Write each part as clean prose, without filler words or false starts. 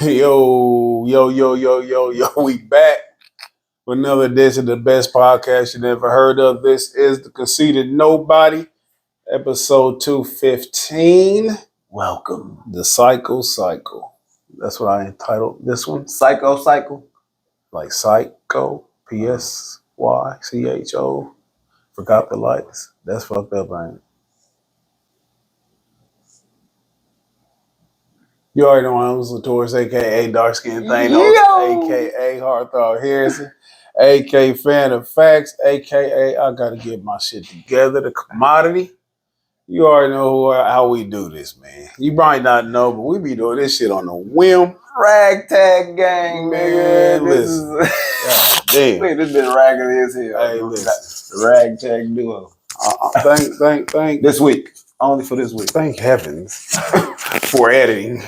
Yo, we back with another edition of the best podcast you never heard of. This is the Conceited Knowbody, episode 215. Welcome. The Cycle. That's what I entitled this one. Cycle. Like Psycho, Psycho. Forgot the lights. That's fucked up, ain't it? You already know I'm Latours, a.k.a. Dark Skin Thanos, a.k.a. Heartthrob Harrison, a.k.a. Fan of Facts, a.k.a. I got to get my shit together, the commodity. You already know how we do this, man. You might not know, but we be doing this shit on the whim. Ragtag gang, man. Listen. God damn. Wait, this been raggedy as hell. Hey, listen. The ragtag duo. Thank this week. Only for this week. Thank heavens for editing.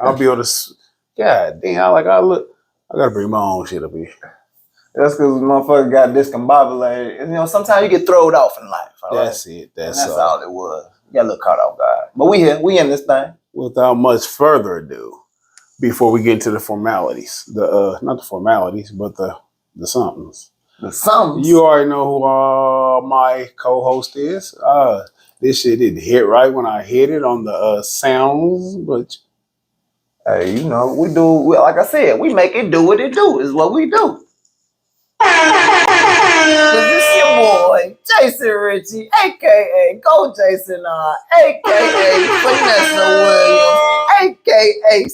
I'll be able to. God damn! I gotta bring my own shit up here. That's because motherfucker got discombobulated. And, sometimes you get thrown off in life. That's it. That's all it was. You got a little caught off guard. But we here. We in this thing. Without much further ado, before we get into the formalities, not the formalities, but the somethings. The somethings. You already know who my co-host is. This shit didn't hit right when I hit it on the sounds, but hey, we do. Like I said, we make it do what it do. Is what we do. This is your boy, Jason Ritchie, a.k.a. Go Jason R, a.k.a. Vanessa Williams, a.k.a.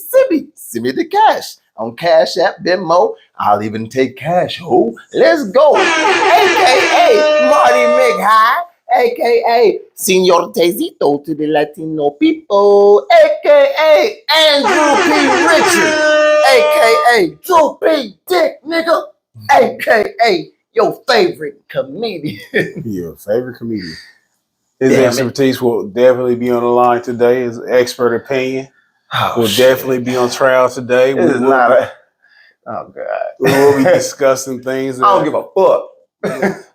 Send me the cash. On Cash App, Venmo, I'll even take cash. Oh, let's go. a.k.a. Marty McHigh, a.k.a. Senor Tezito to the Latino people, a.k.a. Andrew P. Richard, a.k.a. Joe Big Dick, nigga, a.k.a. your favorite comedian. Your favorite comedian. His expertise will definitely be on the line today. His expert opinion will definitely be on trial today. Oh, God. We will be discussing things. I don't give a fuck.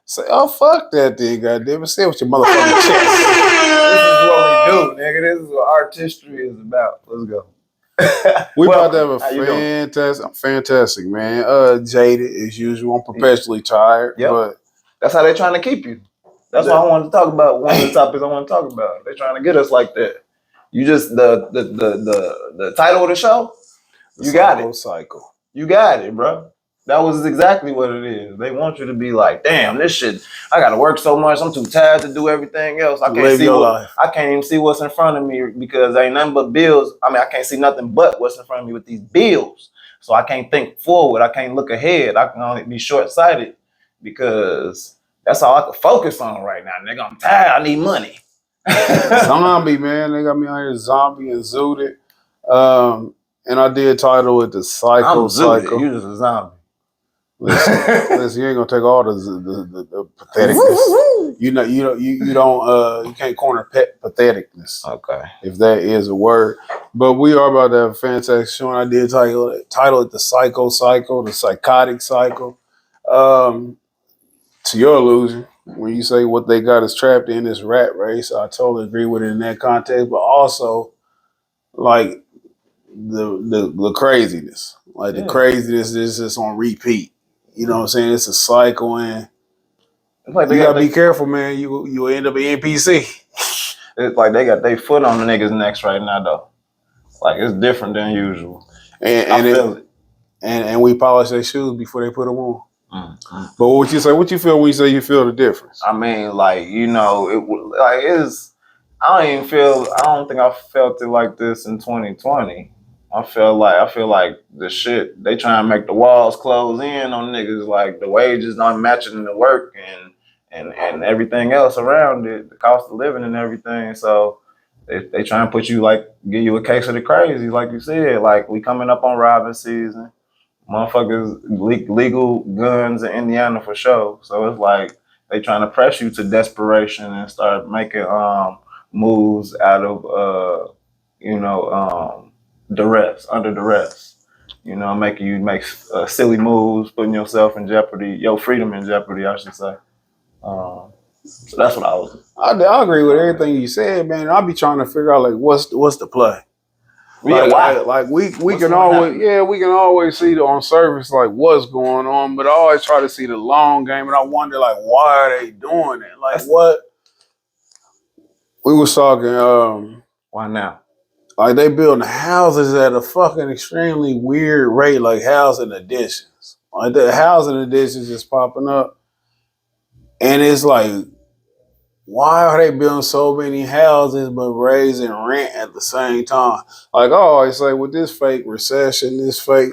Say, oh, fuck that thing, goddamn it. Say it with your motherfucking chest. This is what we do, nigga. This is what artistry is about. Let's go. We about to have a fantastic, man. Jaded as usual. I'm perpetually tired. Yep. But that's how they're trying to keep you. That's what I wanted to talk about. One of the topics I want to talk about. They're trying to get us like that. You just the title of the show. You got it. Cycle. You got it, bro. That was exactly what it is. They want you to be like, damn, this shit. I gotta work so much. I'm too tired to do everything else. I can't even see what's in front of me because ain't nothing but bills. I mean, I can't see nothing but what's in front of me with these bills. So I can't think forward. I can't look ahead. I can only be short-sighted because that's all I can focus on right now. Nigga, I'm tired. I need money. Zombie, man. They got me out here zombie and zooted. And I did title it the Cycle. You just a zombie. Listen, you ain't gonna take all the patheticness. You can't corner patheticness. Okay, if that is a word. But we are about to have a fantastic show. And I did title it the Cycle, the psychotic cycle. To your illusion, when you say what they got is trapped in this rat race, I totally agree with it in that context. But also, like the craziness, the craziness is just on repeat. You know what I'm saying? It's a cycle, and you gotta be careful, man. You end up an NPC. It's like they got their foot on the niggas' necks right now, though. Like it's different than usual. And we polish their shoes before they put them on. Mm-hmm. But what you feel when you say you feel the difference? I mean, I don't think I felt it like this in 2020. I feel like the shit, they try and make the walls close in on niggas, like the wages not matching the work and everything else around it, the cost of living and everything. So they try and put you, give you a case of the crazy, like you said. Like, we coming up on robbing season. Motherfuckers legal guns in Indiana for sure. So it's like they trying to press you to desperation and start making moves out of under duress, making you make silly moves, putting yourself in jeopardy, your freedom in jeopardy, I should say. So that's what I agree with everything you said, man. I'll be trying to figure out what's the play. Yeah, why? We What's can gonna always happen? we can always see on surface like what's going on, but I always try to see the long game, and I wonder like why are they doing it? Like what we was talking, Why now? like they building houses at a fucking extremely weird rate, like housing additions. Like the housing additions is popping up, and it's like, why are they building so many houses but raising rent at the same time? Like I always say, with this fake recession, this fake,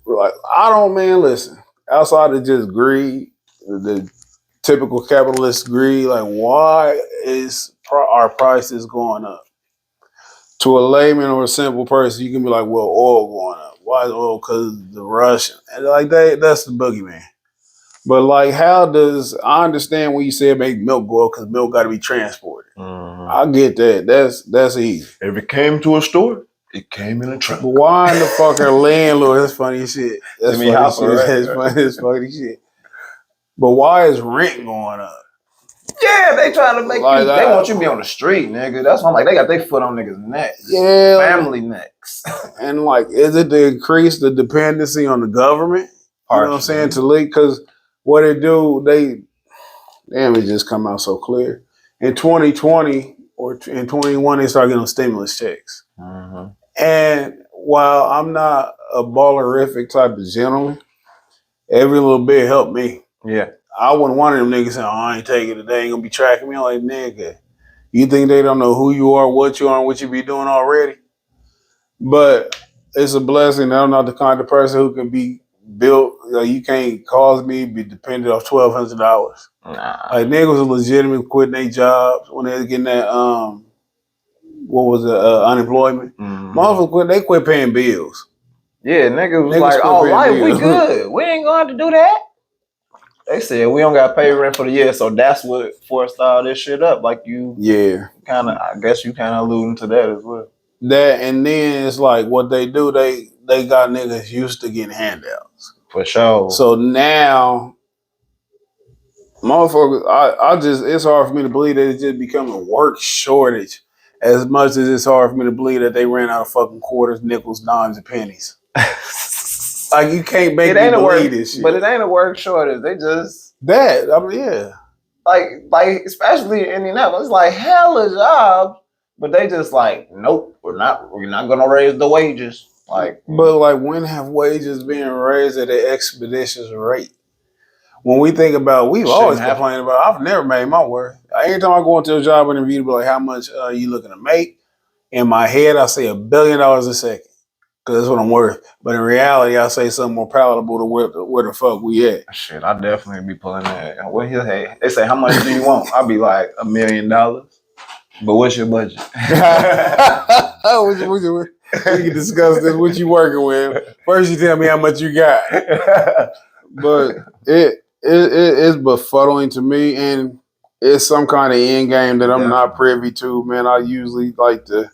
like I don't, man, listen. Outside of just greed, the typical capitalist greed, like why is our prices going up? To a layman or a simple person, you can be like, well, oil going up. Why is oil? Because the Russian. And like that's the boogeyman. But like, how does I understand when you said make milk go up because milk got to be transported? I get that. That's easy. If it came to a store, it came in a truck. But why in the fucking landlord? That's funny shit. That's Jimmy funny Hopper, shit. right? That's funny shit. But why is rent going up? Yeah, they trying to make Like, you. They want you to be on the street, nigga. That's why I'm like, they got their foot on niggas' necks. Yeah, Family necks. And like, is it to increase the dependency on the government? You know what I'm saying? To leak, because what it do, it just come out so clear. In 2020 or in 21, they start getting stimulus checks. Mm-hmm. And while I'm not a ballerific type of gentleman, every little bit helped me. Yeah. I wasn't one of them niggas saying, oh, I ain't taking it. They ain't gonna be tracking me. I'm like, nigga, you think they don't know who you are, what you are, and what you be doing already? But it's a blessing that I'm not the kind of person who can be built. Like, you can't cause me to be dependent off $1,200. Nah. Like niggas was legitimate quitting their jobs when they was getting that what was it, unemployment. Motherfuckers they quit paying bills. Yeah, niggas was like, oh, life, we good. We ain't going to do that. They said we don't got to pay rent for the year, so that's what forced all this shit up. Like you, kind of. I guess you kind of alluding to that as well. That, and then it's like what they do. They got niggas used to getting handouts for sure. So now, motherfuckers, I just it's hard for me to believe that it's just becoming a work shortage. As much as it's hard for me to believe that they ran out of fucking quarters, nickels, dimes, and pennies. Like you can't make me believe this shit. But it ain't a work shortage. They just that. I mean, yeah. Like especially in Indianapolis, like hella jobs, but they just like, nope, we're not gonna raise the wages. Like, but like when have wages been raised at an expeditious rate? When we think about, we've always complained about. I've never made my worth. Anytime I go into a job interview, be like, "How much are you looking to make?" In my head, I say $1 billion a second because that's what I'm worth. But in reality, I say something more palatable to where the fuck we at. Shit, I definitely be pulling that. What they say, how much do you want? I'll be like $1 million. But what's your budget? We can discuss this. What you working with? First, you tell me how much you got. But it's befuddling to me, and it's some kind of end game that I'm not privy to, man. I usually like to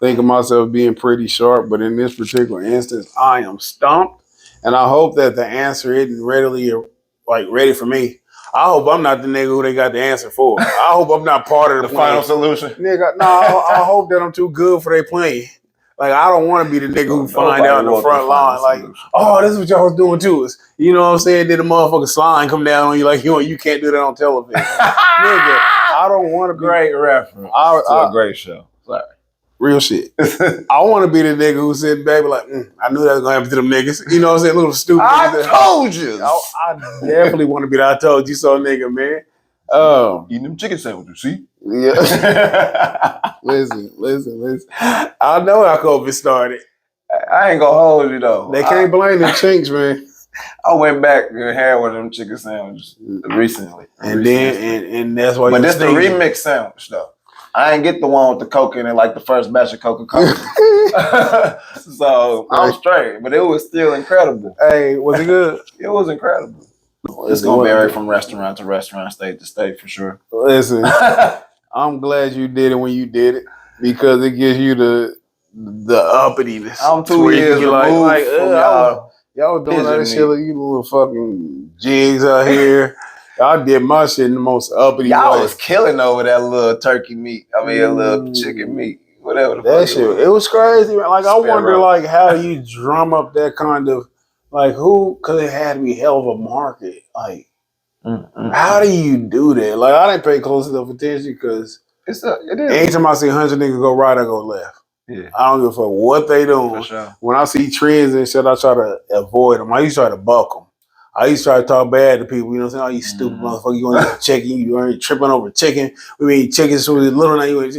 think of myself being pretty sharp, but in this particular instance, I am stumped, and I hope that the answer isn't ready for me. I hope I'm not the nigga who they got the answer for. I hope I'm not part of the final solution. Nigga, no, I hope that I'm too good for their plan. Like, I don't want to be the nigga who find out in the front line, like, oh, this is what y'all was doing to us. You know what I'm saying? Then the motherfucking slime come down on you like, you can't do that on television. Nigga, I don't want to be. Great reference to a great show. Sorry. Real shit. I want to be the nigga who's sitting back like, I knew that was going to happen to them niggas. You know what I'm saying? A little stupid. I told you. I definitely want to be the I told you so nigga, man. Eating them chicken sandwiches, see? Yeah. Listen. I know how COVID started. I ain't gonna hold you though. They can't blame the chinks, man. I went back and had one of them chicken sandwiches recently. And that's why. But this the remix sandwich though. I ain't get the one with the Coke in it like the first batch of Coca-Cola. So I'm straight, but it was still incredible. Hey, was it good? It was incredible. It's gonna vary from restaurant to restaurant, state to state for sure. Listen, I'm glad you did it when you did it because it gives you the uppityness. I'm 2 years removed from y'all. Y'all doing all this shit like you little fucking jigs out here. I did my shit in the most uppity y'all way. Was killing over that little turkey meat. I mean, a little chicken meat. whatever the fuck That shit, it was crazy, man. Like, I wonder, like, how you drum up that kind of, like, who, because it had to be hell of a market. Like, how do you do that? Like, I didn't pay close enough attention because it is. anytime I see 100 niggas go right, I go left. Yeah. I don't give a fuck what they doing. For sure. When I see trends and shit, I try to avoid them. I used to try to buck them. I used to try to talk bad to people. You know what I'm saying? Oh, you stupid motherfucker. You going to eat chicken. You ain't tripping over chicken. We eat chicken so little now you ain't.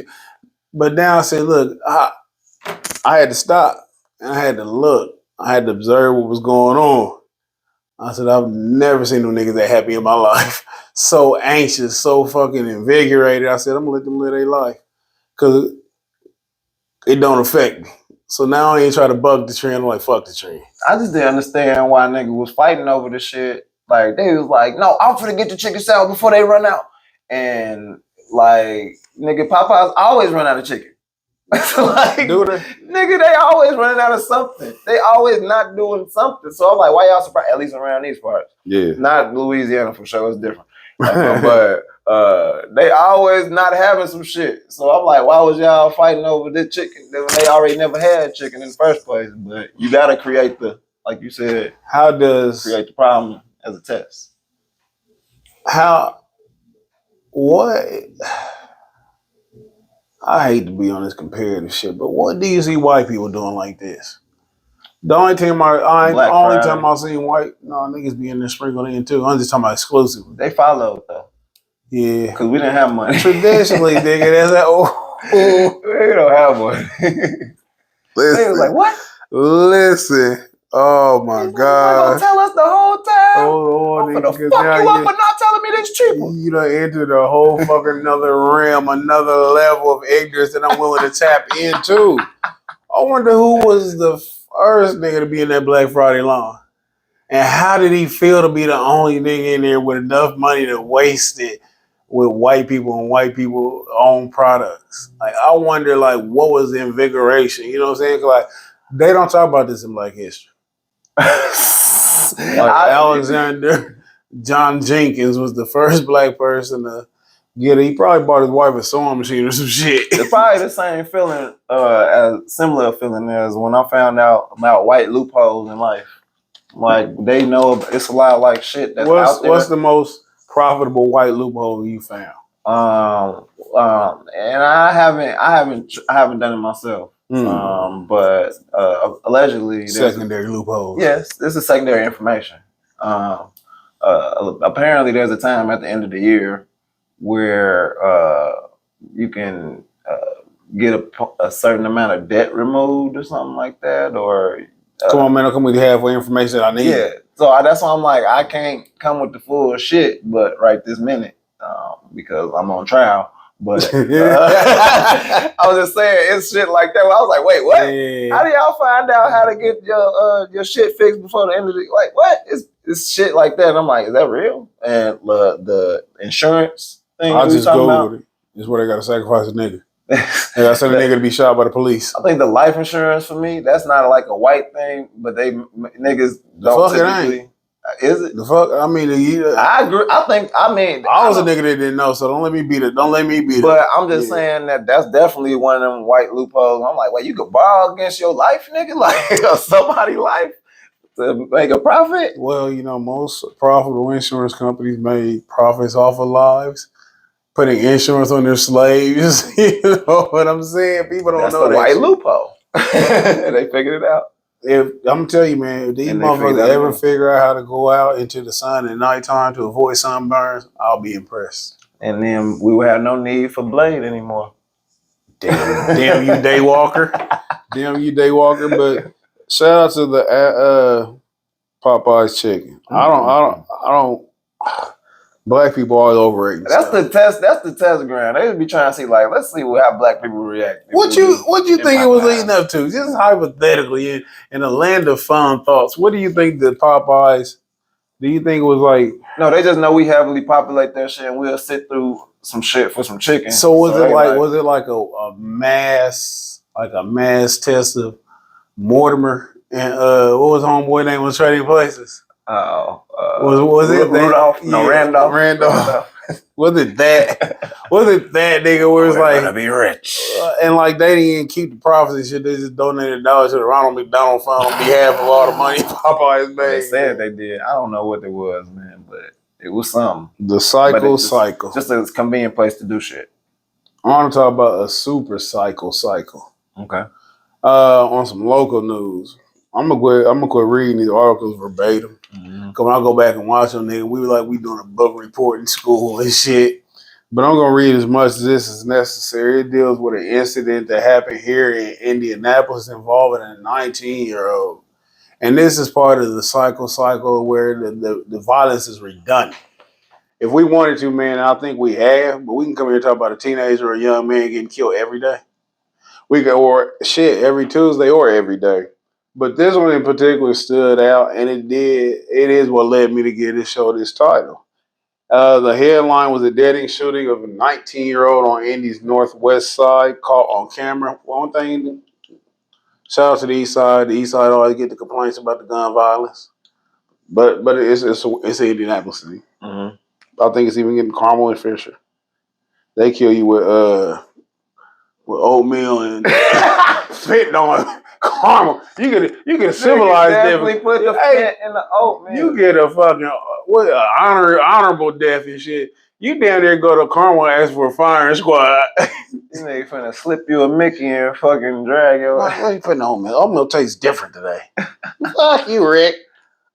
But now I said, look, I had to stop. And I had to look. I had to observe what was going on. I said, I've never seen no niggas that happy in my life. So anxious, so fucking invigorated. I said, I'm going to let them live their life. Because it don't affect me. So now I ain't try to bug the trend. I'm like, fuck the trend. I just didn't understand why niggas was fighting over this shit. Like, they was like, no, I'm finna get the chicken salad before they run out. And, like, nigga, Popeyes always run out of chicken. Like, Do they? Nigga, they always running out of something. They always not doing something. So I'm like, why y'all surprised? At least around these parts. Yeah. Not Louisiana for sure. It's different. But they always not having some shit. So I'm like, why was y'all fighting over this chicken when they already never had chicken in the first place? But you gotta create like you said, how does create the problem as a test? What? I hate to be on this comparative shit, but what do you see white people doing like this? The only time I seen white niggas be in there sprinkled in too. I'm just talking about exclusively. They followed though. Yeah. Because we didn't have money. Traditionally, nigga, that's that we don't have money. They was like, what? Listen. Oh my God. Gonna tell us the whole time. Hold on, I'm gonna fuck you up for not telling me this cheaper. You done entered a whole fucking another realm, another level of ignorance that I'm willing to tap into. I wonder who was the first nigga to be in that Black Friday line. And how did he feel to be the only nigga in there with enough money to waste it with white people and white people own products? Like, I wonder, like, what was the invigoration? You know what I'm saying? Like, they don't talk about this in Black history. Like Alexander John Jenkins was the first black person to get it. He probably bought his wife a sewing machine or some shit. It's probably the same feeling, as similar feeling as when I found out about white loopholes in life. Like, they know it's a lot of like shit that's out there. What's the most profitable white loophole you found? And I haven't done it myself. But allegedly, secondary loopholes. Yes, this is secondary information. Apparently, there's a time at the end of the year where you can get a certain amount of debt removed or something like that. Or come on, man! I'll come with halfway information I need. Yeah, so that's why I'm like, I can't come with the full shit, but right this minute, because I'm on trial. But I was just saying, it's shit like that. I was like, wait, what? Yeah. How do y'all find out how to get your shit fixed before the end of the like? What? It's shit like that. And I'm like, is that real? And the insurance thing. I just Googled it. It's where they got to sacrifice a nigga. They got to send a nigga to be shot by the police. I think the life insurance for me, that's not like a white thing, but niggas don't typically. Is it the fuck? I mean, I agree. I was a nigga that didn't know, so don't let me beat it. But I'm just saying that's definitely one of them white loopholes. I'm like, well, you could borrow against your life, nigga, like somebody's life to make a profit. Well, most profitable insurance companies made profits off of lives, putting insurance on their slaves. You know what I'm saying? People don't know that white loophole. They figured it out. If I'm gonna tell you, man, if these motherfuckers ever figure out how to go out into the sun at nighttime to avoid sunburns, I'll be impressed. And then we will have no need for Blade anymore. Damn you, Daywalker. Damn you, Daywalker. But shout out to the Popeye's chicken. I don't. Black people all overrated. That's the test. That's the test ground. They would be trying to see, like, let's see how black people react. What you think it was leading up to? Just hypothetically, in a land of fun thoughts, what do you think the Popeyes? Do you think it was like? No, they just know we heavily populate that shit, and we'll sit through some shit for some chicken. So was it like a mass test of Mortimer and what was homeboy name was Trading Places? Was it Rudolph? that? No, Yeah, Randolph. Was it that? Was it that nigga where it's like to be rich? and like they didn't even keep the profits and shit. They just donated dollars to the Ronald McDonald Fund on behalf of all the money Popeyes made. They said they did. I don't know what it was, man, but it was something. The cycle. Just a convenient place to do shit. I want to talk about a super cycle. Okay. On some local news. I'm gonna quit reading these articles verbatim. Mm-hmm. Cause when I go back and watch them, nigga, we were like we doing a book report in school and shit. But I'm gonna read as much as this is necessary. It deals with an incident that happened here in Indianapolis involving a 19-year-old. And this is part of the cycle where the violence is redundant. If we wanted to, man, I think we have, but we can come here and talk about a teenager or a young man getting killed every day. We go, or shit, every Tuesday or every day. But this one in particular stood out, and it is what led me to give this show this title. The headline was a dead-end shooting of a 19-year-old on Indy's northwest side caught on camera. One thing, shout out to the east side. The east side always get the complaints about the gun violence. But it's Indianapolis City. Mm-hmm. I think it's even getting Carmel and Fisher. They kill you with oatmeal and spitting on caramel. You get a civilized death. Definitely put the fat in the oatmeal. You get a fucking honorable death and shit. You down there go to Carmel and ask for a firing squad. You nigga finna slip you a Mickey and fucking drag your. Why are you putting oatmeal? Oatmeal tastes different today. Fuck you, Rick.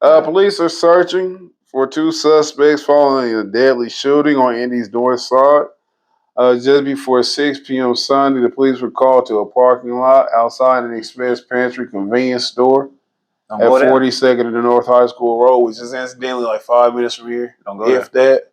Police are searching for two suspects following a deadly shooting on Indy's north side. Just before 6 p.m. Sunday, the police were called to a parking lot outside an Express Pantry convenience store at 42nd and the North High School Road, which is incidentally like 5 minutes from here, if that.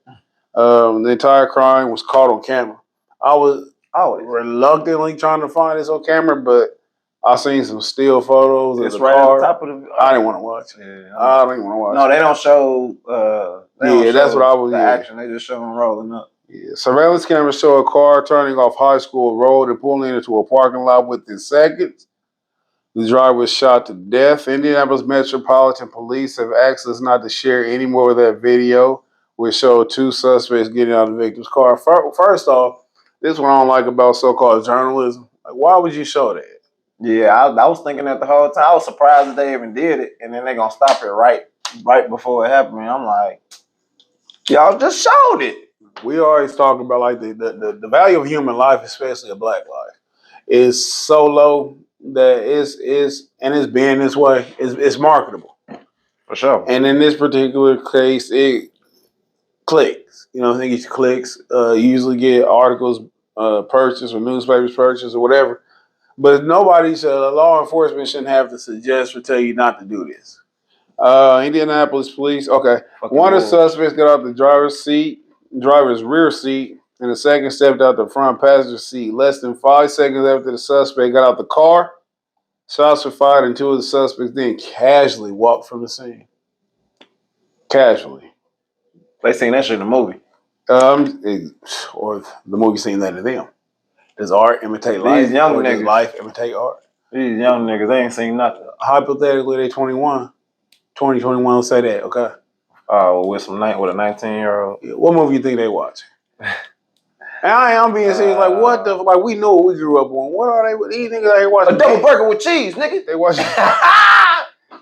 The entire crime was caught on camera. I was reluctantly trying to find this on camera, but I seen some still photos of the car. At the top of the. I didn't want to watch it. Yeah, I didn't want to watch it. No, they don't show. That's what I was. The action. They just show them rolling up. Yeah. Surveillance cameras show a car turning off High School Road and pulling into a parking lot within seconds. The driver was shot to death. Indianapolis Metropolitan Police have asked us not to share any more of that video, which showed two suspects getting out of the victim's car. First off, this is what I don't like about so-called journalism. Like, why would you show that? Yeah, I was thinking that the whole time. I was surprised that they even did it, and then they gonna stop it right before it happened. I'm like, y'all just showed it. We always talk about like the value of human life, especially a black life, is so low that it's being this way. It's marketable for sure. And in this particular case, it clicks. You know, I think it's clicks. You usually get articles purchased or newspapers purchased or whatever. But nobody should, law enforcement shouldn't have to suggest or tell you not to do this. Indianapolis police. Okay, one of the suspects got out the driver's rear seat, and the second stepped out the front passenger seat. Less than 5 seconds after the suspect got out the car, shots were fired, and two of the suspects then casually walked from the scene. Casually. They seen that shit in the movie. Or the movie seen that to them. Does art imitate life? These young or niggas. Does life imitate art? These young niggas, they ain't seen nothing. Hypothetically, they 21. 2021, let's say that, okay? With a 19-year-old. Yeah, what movie you think they watching? And I'm being serious. Like, what the? Like, we know what we grew up on. What are they? These niggas out here watching a double burger with cheese, nigga. They watching.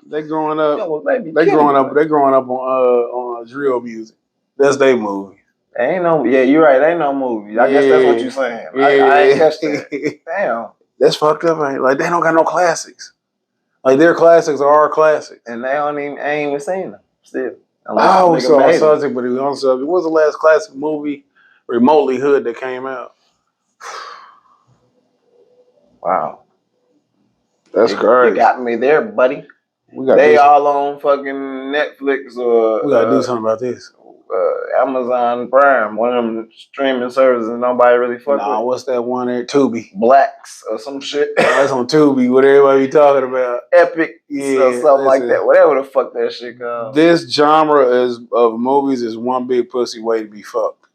They growing up. They growing up on drill music. That's their movie. Ain't no. Yeah, you're right. Ain't no movie. I guess that's what you're saying. Yeah. I ain't catch that. Damn. That's fucked up. Ain't like they don't got no classics. Like their classics are our classics, and they ain't even seen them still. I was on subject, but it was on subject. What was the last classic movie remotely hood that came out? Wow. That's crazy. You got me there, buddy. They all on fucking Netflix or... We got to do something about this. Amazon Prime, one of them streaming services nobody really fuck with. Nah, what's that one there? Tubi. Blacks or some shit. That's on Tubi, what everybody be talking about. Epic, or something like that. Whatever the fuck that shit called. This genre of movies is one big pussy way to be fucked.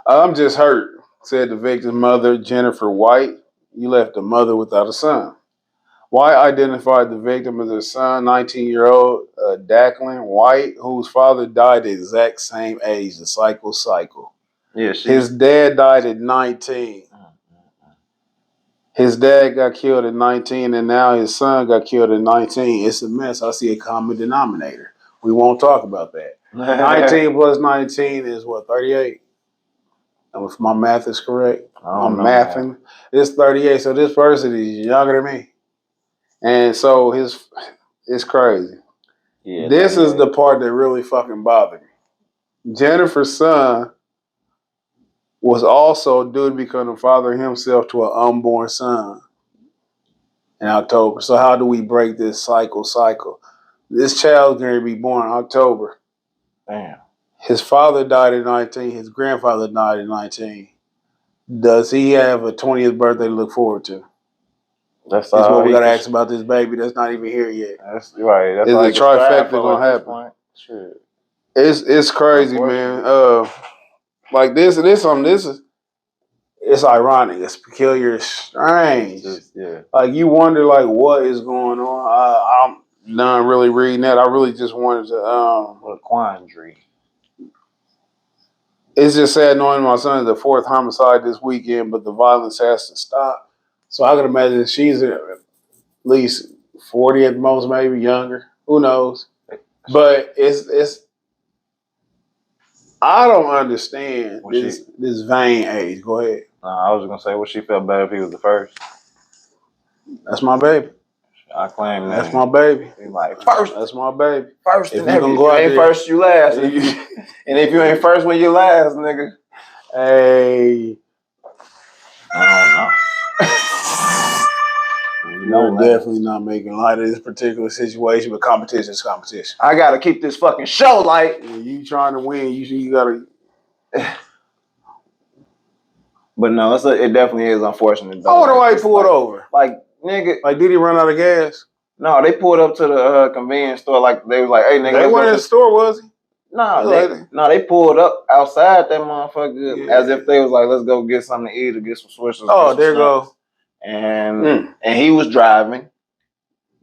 I'm just hurt, said the victim's mother, Jennifer White. You left a mother without a son. White identified the victim as her son, 19-year-old Declan White, whose father died at the exact same age, the cycle. Yeah, His dad died at 19. His dad got killed at 19, and now his son got killed at 19. It's a mess. I see a common denominator. We won't talk about that. 19 plus 19 is what, 38? If my math is correct. I'm mathing. It's 38, so this person is younger than me. And so it's crazy. Yeah, this is the part that really fucking bothered me. Jennifer's son was also due to become the father himself to an unborn son in October. So how do we break this cycle? This child's going to be born in October. Damn. His father died at 19. His grandfather died at 19. Does he have a 20th birthday to look forward to? That's what we got to ask about this baby that's not even here yet. That's right. That's is the trifecta going to happen? Sure. It's crazy, man. Like this is it's ironic. It's peculiar. It's strange. Yeah. Like you wonder, like what is going on. I'm not really reading that. I really just wanted to. What a quandary. It's just sad knowing my son is the fourth homicide this weekend, but the violence has to stop. So I can imagine she's at least 40 at most, maybe younger. Who knows? But it's. I don't understand this vain age. Go ahead. I was gonna say, would she feel better if he was the first? That's my baby. I claim that. That's my baby. He's like first. That's my baby. First, if you gonna go out there, first, you last. And if you ain't first, when you last, nigga. Hey, I don't know. We're definitely not making light of this particular situation, but competition is competition. I gotta keep this fucking show light. When you trying to win, you gotta. But no, it definitely is unfortunate. I wonder why he pulled over. Like, nigga. Like, did he run out of gas? No, they pulled up to the convenience store. Like, they was like, hey, nigga. They went in the store, was he? No, they pulled up outside that motherfucker as if they was like, let's go get something to eat or get some switches. Oh, there you go. And he was driving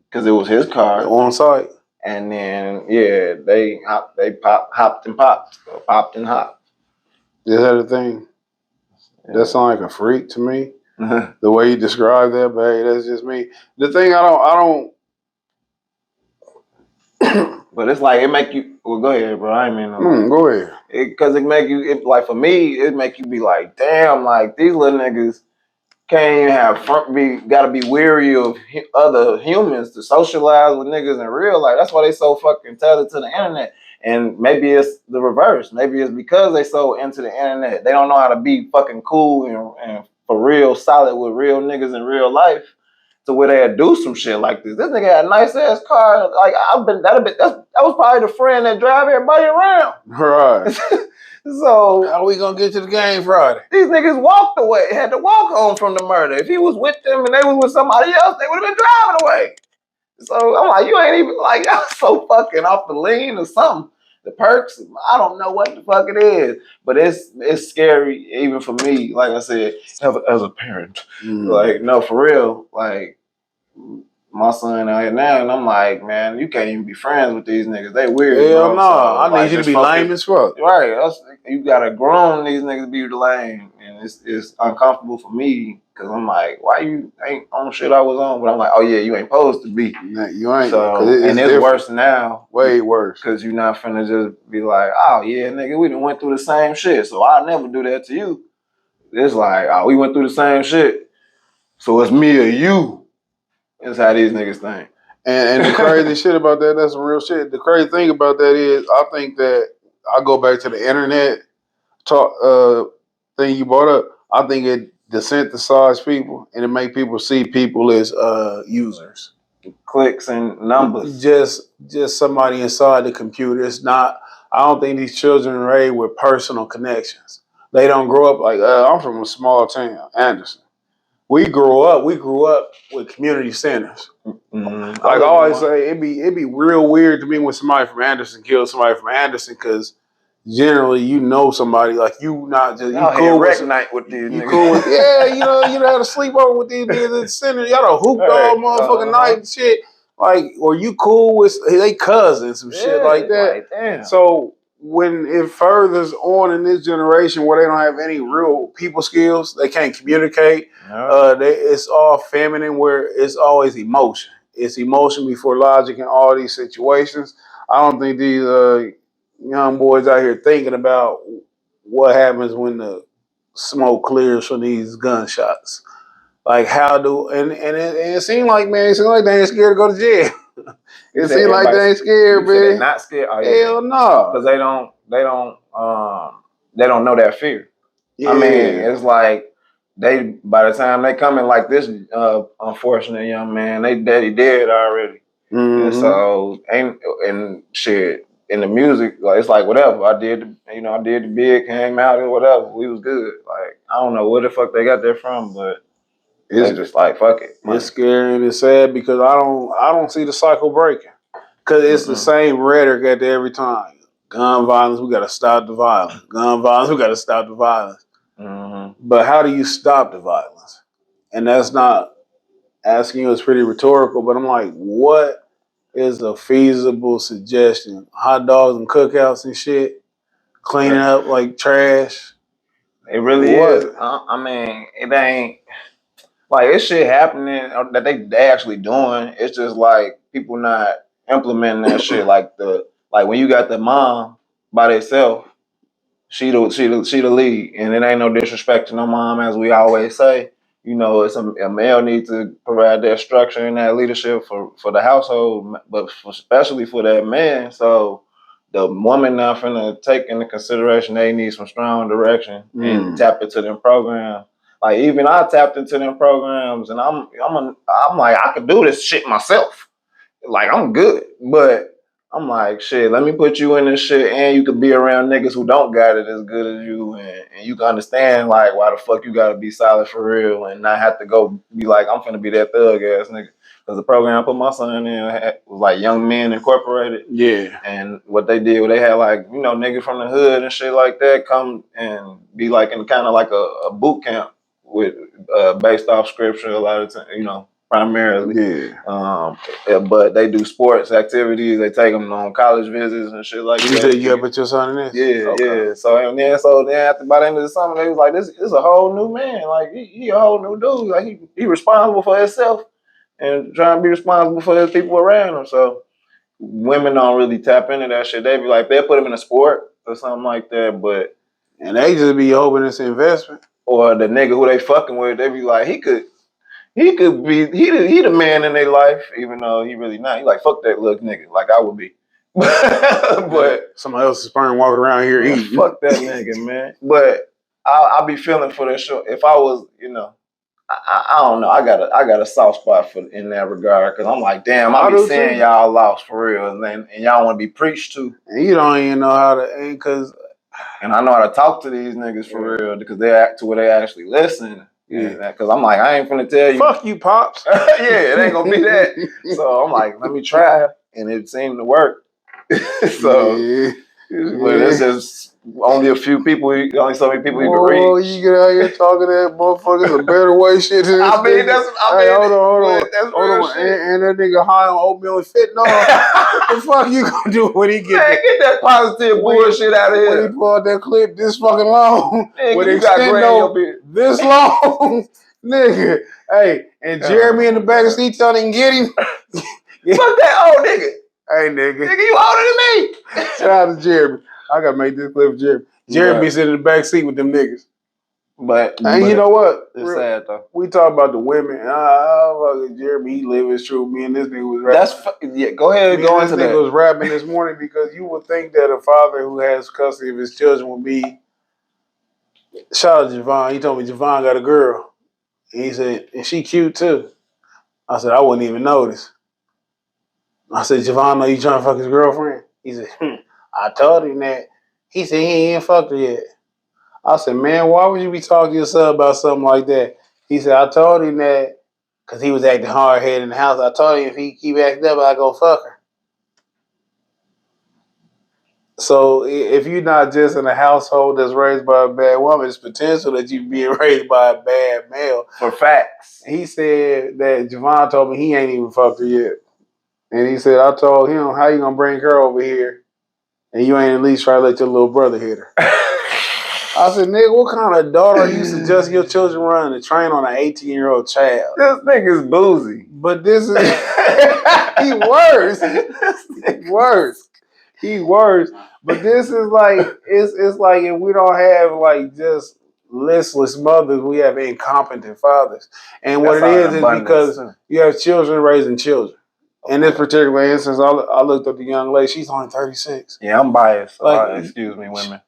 because it was his car. On site. And then, yeah, they hopped and popped. Is that a thing? That sounds like a freak to me. The way you describe that, but hey, that's just me. The thing I don't. But it's like it make you. Well, go ahead, bro. I ain't mean no. Go ahead. Because it make you. Like for me, it make you be like, damn, like these little niggas can't even have gotta be weary of other humans to socialize with niggas in real life. That's why they so fucking tethered to the internet. And maybe it's the reverse. Maybe it's because they so into the internet. They don't know how to be fucking cool and for real solid with real niggas in real life to where they'd do some shit like this. This nigga had a nice ass car. Like that was probably the friend that drive everybody around. Right. So how are we gonna get to the game Friday? These niggas walked away, had to walk home from the murder. If he was with them and they was with somebody else, they would have been driving away. So I'm like, you ain't even like, y'all so fucking off the lean or something. The perks, I don't know what the fuck it is, but it's scary even for me. Like I said, as a parent, like no, for real, like. My son out here now, and I'm like, man, you can't even be friends with these niggas. They weird. Hell no, I need you to be lame as fuck. Right, you gotta grown these niggas be lame, and it's uncomfortable for me because I'm like, why you ain't on shit I was on? But I'm like, oh yeah, you ain't supposed to be. Nah, you ain't. So it's worse now. Way worse. Because you're not finna just be like, oh yeah, nigga, we done went through the same shit, so I'll never do that to you. It's like, oh, we went through the same shit, so it's me or you. That's how these niggas think. And the crazy shit about that, that's some real shit. The crazy thing about that is, I think that I go back to the internet talk thing you brought up. I think it desensitizes people and it make people see people as users. Clicks and numbers. Just somebody inside the computer. It's not, I don't think these children are raised with personal connections. They don't grow up like, I'm from a small town, Anderson. We grew up with community centers. Like I always say, it'd be real weird to me when somebody from Anderson kills somebody from Anderson because generally you know somebody, like you not just Y'all you cool had with rec night with these you niggas. cool with you had a sleepover with these niggas at the center. Y'all done hooped all motherfucking night and shit. Like, or you cool with they cousins, some shit like that. Like, damn. So when it furthers on in this generation where they don't have any real people skills, they can't communicate. It's all feminine, where it's always emotion. It's emotion before logic in all these situations. I don't think these young boys out here thinking about what happens when the smoke clears from these gunshots. Like how do and it seemed like, man, it seemed like they ain't scared to go to jail. It seemed like they ain't scared, man. They not scared. Oh, yeah. Hell no, because they don't know that fear. Yeah. I mean, it's like they by the time they come in like this unfortunate young man, they daddy dead already. Mm-hmm. And so and shit in the music, like it's like whatever. I did the bid, came out and whatever. We was good. Like I don't know where the fuck they got that from, but it's just like fuck it. It's scary and it's sad because I don't see the cycle breaking. Because it's the same rhetoric at every time. Gun violence, we got to stop the violence. Gun violence, we got to stop the violence. Mm-hmm. But how do you stop the violence? And that's not asking you, it's pretty rhetorical, but I'm like, what is a feasible suggestion? Hot dogs and cookouts and shit? Cleaning up like trash? It really is. I mean, it ain't like it's shit happening that they actually doing. It's just like people not implementing that shit. Like when you got the mom by themselves, she the lead, and it ain't no disrespect to no mom, as we always say. You know, it's a male needs to provide that structure and that leadership for the household, but especially for that man. So the woman not finna take into consideration they need some strong direction and tap into them programs. Like even I tapped into them programs, and I'm like I could do this shit myself. Like I'm good, but I'm like shit. Let me put you in this shit, and you could be around niggas who don't got it as good as you, and you can understand like why the fuck you gotta be solid for real, and not have to go be like I'm finna be that thug ass nigga. Because the program I put my son in was like Young Men Incorporated. Yeah. And what they did, they had like, niggas from the hood and shit like that come and be like in kind of like a boot camp with based off scripture a lot of time, primarily. Yeah. But they do sports activities. They take them on college visits and shit like that. You said you put your son in this? Yeah, okay. Yeah. So then after by the end of the summer, they was like, this is a whole new man. Like he a whole new dude. Like he responsible for himself and trying to be responsible for the people around him. So women don't really tap into that shit. They be like, they'll put him in a sport or something like that, and they just be hoping it's an investment. Or the nigga who they fucking with, they be like, he could be he the man in their life, even though he really not. He like fuck that little nigga, like I would be. But somebody else's sperm walking around here eating. Fuck that nigga, man. But I'll be feeling for that show. If I was, I don't know. I got a soft spot for in that regard because I'm like, damn, I be saying y'all lost for real, and y'all want to be preached to. And you don't even know how to, and I know how to talk to these niggas for real because they act to where they actually listen. Yeah, because I'm like, I ain't finna tell you. Fuck you, pops. Yeah, it ain't gonna be that. So I'm like, let me try, and it seemed to work. So, but it's just only a few people. Only so many people you can reach. Oh, you get out here talking that motherfuckers a better way shit than this. Hold on. And that nigga high on oatmeal and fentanyl. What the fuck you gonna do when he get that positive bullshit out of here? When he pull out that clip this fucking long, with extendo this long, nigga. Hey, and Jeremy in the back of the seat telling him get him. Fuck that old nigga. Hey, nigga. Nigga, you older than me. Shout out to Jeremy. I gotta make this clip for Jeremy. Jeremy be sitting in the back seat with them niggas. But you know what? It's sad though. We talk about the women. Fucking Jeremy, he live his truth. Me and this nigga was rapping. Go ahead, go into that. This nigga was rapping this morning because you would think that a father who has custody of his children would be. Shout out to Javon. He told me Javon got a girl. And he said, and she cute too. I said, I wouldn't even notice. I said, Javon, know you trying to fuck his girlfriend? He said, I told him that. He said he ain't fucked her yet. I said, man, why would you be talking to your son about something like that? He said, I told him that because he was acting hard-headed in the house. I told him if he keep acting up, I go fuck her. So if you're not just in a household that's raised by a bad woman, it's potential that you're being raised by a bad male. For facts. He said that Javon told me he ain't even fucked her yet. And he said, I told him, how you gonna bring her over here and you ain't at least try to let your little brother hit her? I said, nigga, what kind of daughter you suggest your children run to train on an 18-year-old child? This nigga's boozy. But this is he worse. He worse. But this is like it's like if we don't have like just listless mothers, we have incompetent fathers. And what it is because you have children raising children. In this particular instance, I looked up the young lady. She's only 36. Yeah, I'm biased. So like, excuse me, women.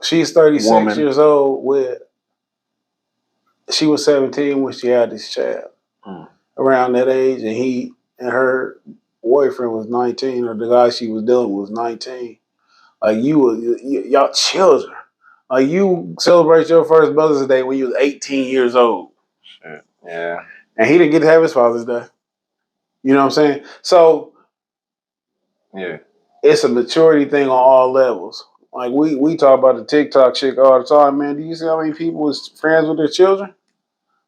She's 36 years old. She was 17 when she had this child. Around that age, and he and her boyfriend was 19, or the guy she was dealing with was 19. Like y'all children. Like you celebrate your first Mother's Day when you was 18 years old. Shit. Yeah. And he didn't get to have his Father's Day. You know what I'm saying? So yeah, it's a maturity thing on all levels. Like we talk about the TikTok chick all the time, man. Do you see how many people is friends with their children?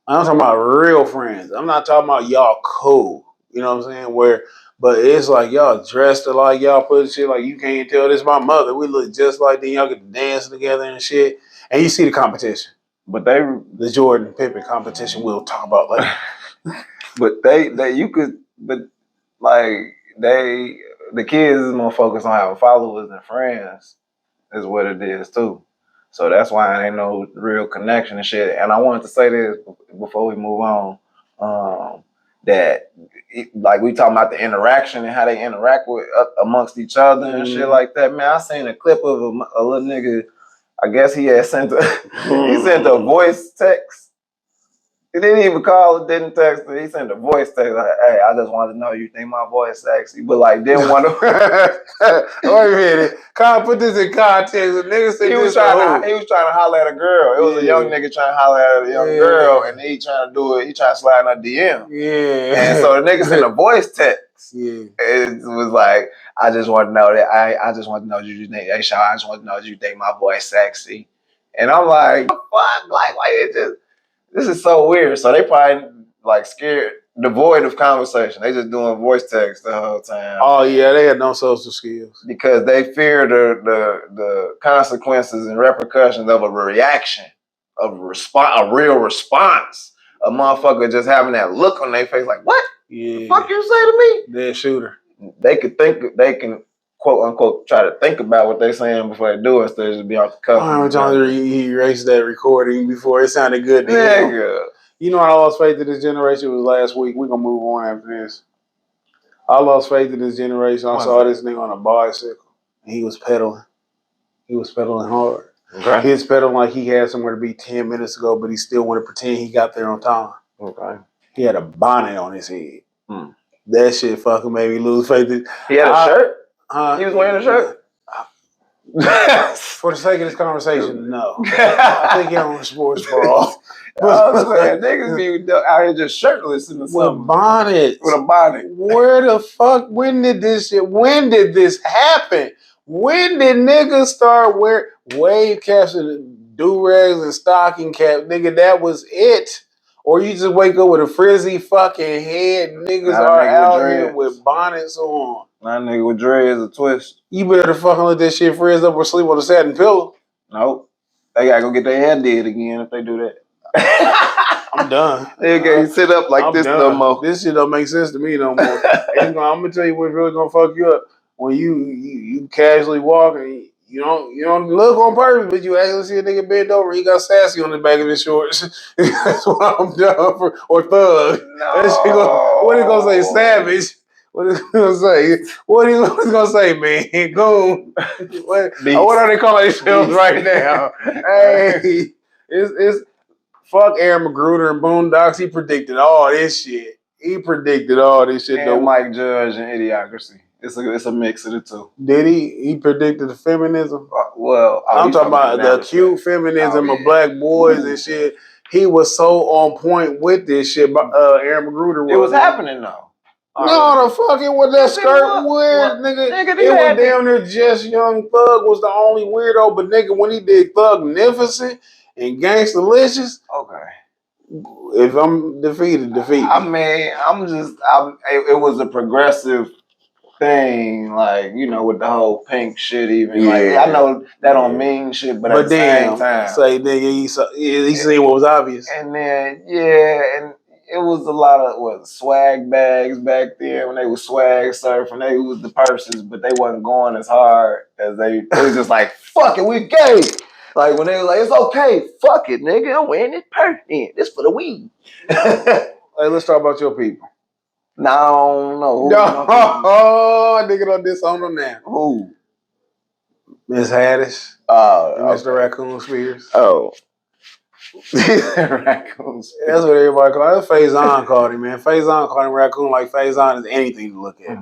I'm talking about real friends. I'm not talking about y'all cool. You know what I'm saying? But it's like y'all dressed like y'all put shit like you can't tell this my mother. We look just like them. Y'all get to dance together and shit. And you see the competition. But the Jordan Pippen competition we'll talk about later. But the kids is more focused on having followers and friends is what it is too. So that's why ain't no real connection and shit. And I wanted to say this before we move on, that like we talking about the interaction and how they interact with amongst each other and shit like that. Man, I seen a clip of a little nigga. I guess he had sent he sent a voice text. He didn't even call, didn't text her. He sent a voice text like, hey, I just wanted to know you think my voice sexy, but like didn't want to. Wait a minute. Put this in context. The nigga said he was trying to holler at a girl. It was a young nigga trying to holler at a young girl, and he trying to do it. He trying to slide in her DM. Yeah. And so the nigga sent a voice text. Yeah. It was like, I just want to know that I just want to know you think, hey, Shaw, I just want to know you think my voice sexy. And I'm like, fuck, like it just. This is so weird. So they probably like scared, devoid of conversation. They just doing voice text the whole time. Oh yeah, they had no social skills because they fear the consequences and repercussions of a reaction, of a real response. A motherfucker just having that look on their face, like what? Yeah. The fuck you say to me? Dead shooter. They can quote unquote try to think about what they're saying before they do it, instead of just be off the cuff. I'm trying to erase that recording before it sounded good to him. You know, I lost faith in this generation was last week. We're gonna move on after this. I lost faith in this generation. I saw this nigga on a bicycle and he was pedaling. He was pedaling hard. Okay. He was pedaling like he had somewhere to be 10 minutes ago, but he still wanted to pretend he got there on time. Okay. He had a bonnet on his head. That shit fucking made me lose faith. He had a shirt? He was wearing a shirt? For the sake of this conversation, no. I think you're on a sports bra. Niggas be out here just shirtless in the summer. With bonnets. With a bonnet. Where the fuck? When did this happen? When did niggas start wearing wave caps and do-rags and stocking caps? Nigga, that was it. Or you just wake up with a frizzy fucking head. Niggas are out here with bonnets on. That nigga with dreads a twist. You better fucking let that shit frizz up or sleep on a satin pillow. Nope. They gotta go get their hair did again if they do that. I'm done. They can't sit up like this no more. This shit don't make sense to me no more. I'm gonna tell you what's really gonna fuck you up. When you casually walk and you don't look on purpose, but you actually see a nigga bend over, he got sassy on the back of his shorts. That's what I'm done for. Or thug. No. What he gonna say? Savage. What is he gonna say? What is gonna say, man? Go. What are they calling themselves right now? Hey, it's fuck Aaron Magruder and Boondocks. He predicted all this shit. And Mike Judge and Idiocracy. It's a mix of the two. Did he? He predicted the feminism? I'm talking about the cute feminism of black boys and shit. He was so on point with this shit. Aaron Magruder was. It was happening though. No, the fucking with that skirt weird, nigga. It was damn near Just Young Thug was the only weirdo, but nigga, when he did Thugnificent and Gangstalicious, okay. If I'm defeated. I mean, it was a progressive thing, like, you know, with the whole pink shit. Even like, I know that don't mean shit, but at the same time, say nigga, he seen what was obvious, and then and it was a lot of swag bags back then when they was swag surfing. They was the purses, but they wasn't going as hard as they was just like, fuck it, we gay. Like when they was like, it's okay, fuck it, nigga, I'm wearing this purse in. This for the weed. Hey, let's talk about your people. No, I don't know. Oh, nigga don't disown them now. Who? Miss Haddish. And Mr. Raccoon Spears. Oh. Raccoon Spears. That's what everybody called it. Faison called him, man. Faison called him Raccoon like Faison is anything to look at.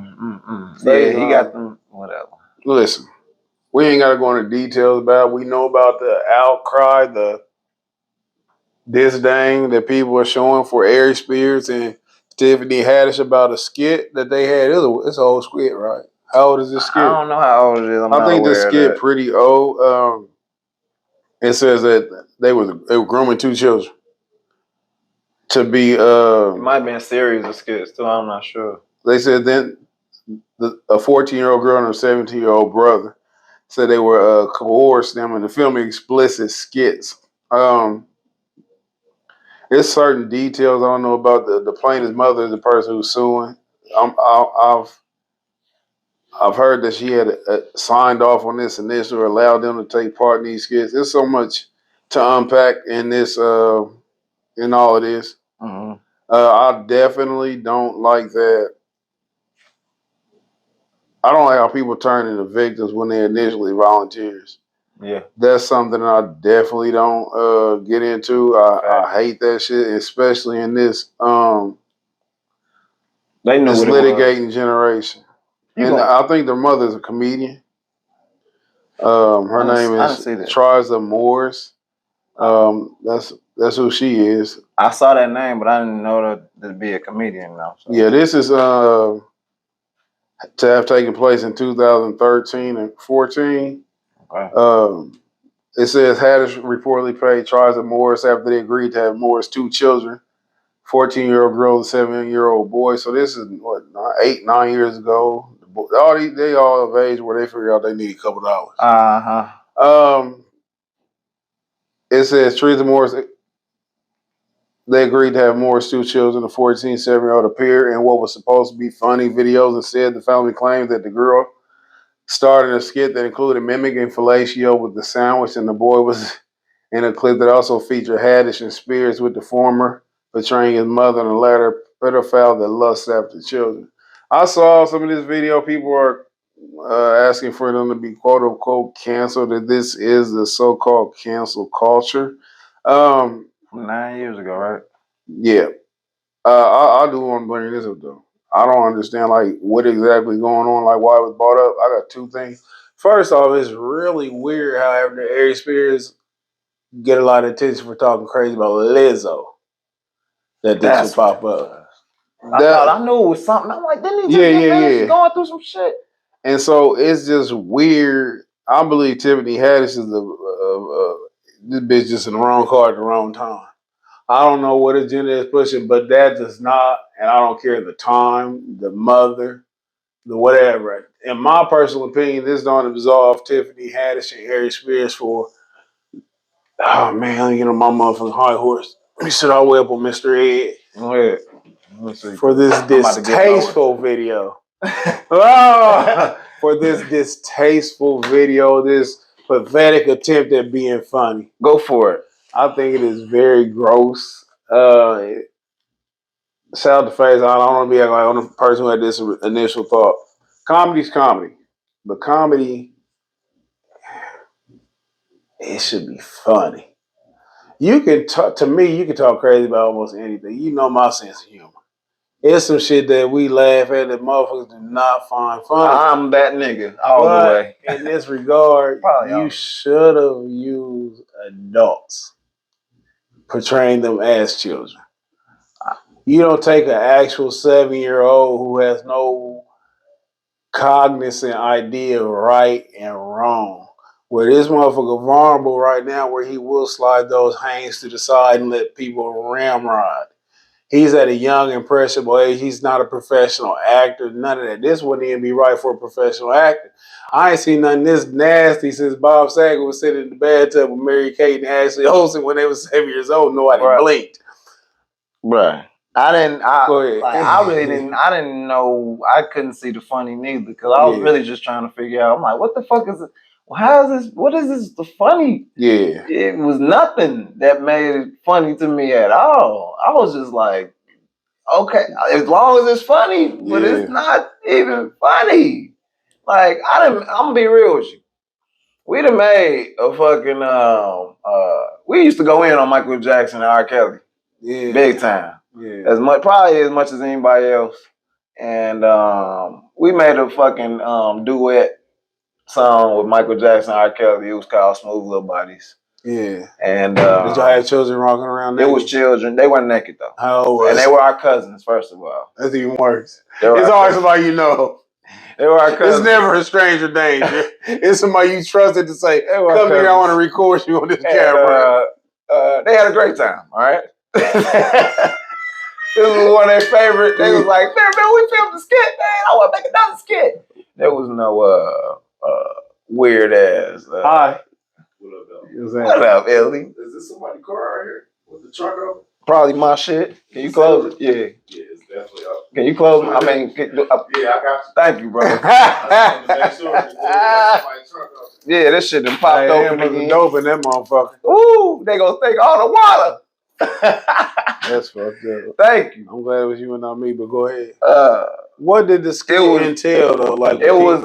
Yeah, he got them, whatever. Listen, we ain't got to go into details about it. We know about the outcry, the disdain that people are showing for Ari Spears and Tiffany Haddish about a skit that they had. It's an old skit, right? How old is this skit? I don't know how old it is. I think this skit pretty old. It says that they were grooming two children to be. It might have been a series of skits too. I'm not sure. They said then a 14-year-old girl and a 17-year-old brother said they were coerced them into filming explicit skits. There's certain details I don't know about. The plaintiff's mother is the person who's suing. I've heard that she had signed off on this initially or allowed them to take part in these skits. There's so much to unpack in this, in all of this. I definitely don't like that. I don't like how people turn into victims when they're initially volunteers. Yeah, that's something I definitely don't get into. I hate that shit, especially in this they know this litigating generation. And I think the mother's a comedian. Her name is Triza Morris. That's who she is. I saw that name, but I didn't know that to be a comedian now. So. Yeah, this is to have taken place in 2013 and 14. Okay. It says Haddish reportedly paid Triza Morris after they agreed to have Morris' two children, 14-year-old girl and 7-year-old boy. So this is what 8-9 years ago. They all of age where they figure out they need a couple dollars. It says Triza Morris. They agreed to have Morris' two children, a 14 and 7-year-old, appear in what was supposed to be funny videos. Instead, the family claims that the girl started a skit that included mimicking fellatio with the sandwich, and the boy was in a clip that also featured Haddish and Spears, with the former portraying his mother and the latter pedophile that lusts after children. I saw some of this video. People are asking for them to be quote unquote canceled. That this is the so-called cancel culture. 9 years ago, right? Yeah. I do want to bring this up though. I don't understand like what exactly going on, like why it was brought up. I got two things. First off, it's really weird how after Ari Spears get a lot of attention for talking crazy about Lizzo, that this will pop up. I thought I knew it was something. I'm like, didn't he just going through some shit? And so it's just weird. I believe Tiffany Haddish is this bitch just in the wrong car at the wrong time. I don't know what agenda is pushing, but that does not, and I don't care the time, the mother, the whatever. In my personal opinion, this don't absolve Tiffany Haddish and Ari Spears for, oh man, let me get on my motherfucking high horse. Let me sit all the way up on Mr. Ed. Go ahead. For this distasteful video. For this distasteful video, this pathetic attempt at being funny. Go for it. I think it is very gross. Shout out to Face. I don't want to be like on the person who had this initial thought. Comedy's comedy. But comedy, it should be funny. You can talk, to me, you can talk crazy about almost anything. You know my sense of humor. It's some shit that we laugh at that motherfuckers do not find funny. I'm that nigga all the way. In this regard, you should have used adults portraying them as children. You don't take an actual 7-year-old who has no cognizant idea of right and wrong. Where this motherfucker vulnerable right now, where he will slide those hands to the side and let people ramrod. He's at a young, impressionable age. He's not a professional actor. None of that. This wouldn't even be right for a professional actor. I ain't seen nothing this nasty since Bob Saget was sitting in the bathtub with Mary Kate and Ashley Olsen when they was 7 years old. Nobody blinked. Bruh. I didn't. Go ahead. I really didn't. I didn't know. I couldn't see the funny neither because I was really just trying to figure out. I'm like, what the fuck is it? How is this? What is this? The funny? Yeah. It was nothing that made it funny to me at all. I was just like, okay, as long as it's funny, but it's not even funny. Like I'm gonna be real with you. We done made a fucking we used to go in on Michael Jackson and R. Kelly. Yeah. Big time. Yeah. Probably as much as anybody else. And we made a fucking duet song with Michael Jackson and R. Kelly. It was called Smooth Little Bodies. Yeah. And did y'all have children walking around naked? It was children. They weren't naked though. How old was And they were our cousins, first of all. That's even worse. It's always somebody you know. They were our cousins. It's never a stranger danger. It's somebody you trusted to say, come here, I want to record you on this camera. They had a great time, all right? This was one of their favorite. They was like, man, we filmed the skit, man. I want to make another skit. There was no weird ass. Hi. What up, though? What up, Ellie? Is this somebody's car right here with the truck open? Probably my shit. Can you close it? Yeah. Yeah, it's definitely up. Can you close it? I mean, yeah, I got you. Thank you, bro. Yeah, this shit done popped open again. Dope in that motherfucker. Ooh, they gonna take all the water. That's fucked up. Thank you. I'm glad it was you and not me, but go ahead. What did the skit entail though? Like it was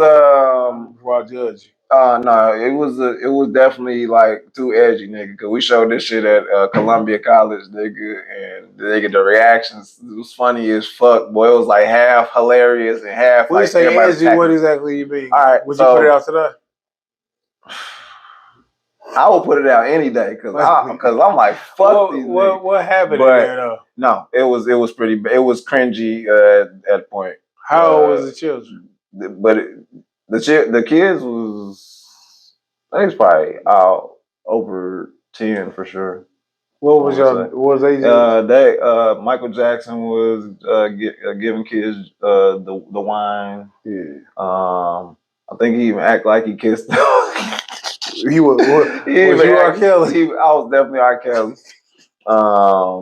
before I judge you. No, it was definitely like too edgy, nigga. Cause we showed this shit at Columbia College, nigga, and the reactions was funny as fuck, boy. It was like half hilarious and half when like. You say edgy, what exactly you mean? All right, would you put it out today? I will put it out any day, cause I'm like fuck these niggas. What happened in there though? No, it was pretty. It was cringy at that point. How old was the children? But the kids was, I think it's probably out over 10 for sure. What was they? Michael Jackson was giving kids the wine. Yeah. I think he even acted like he kissed them. He was. Was you R. Kelly? I was definitely R. Kelly. I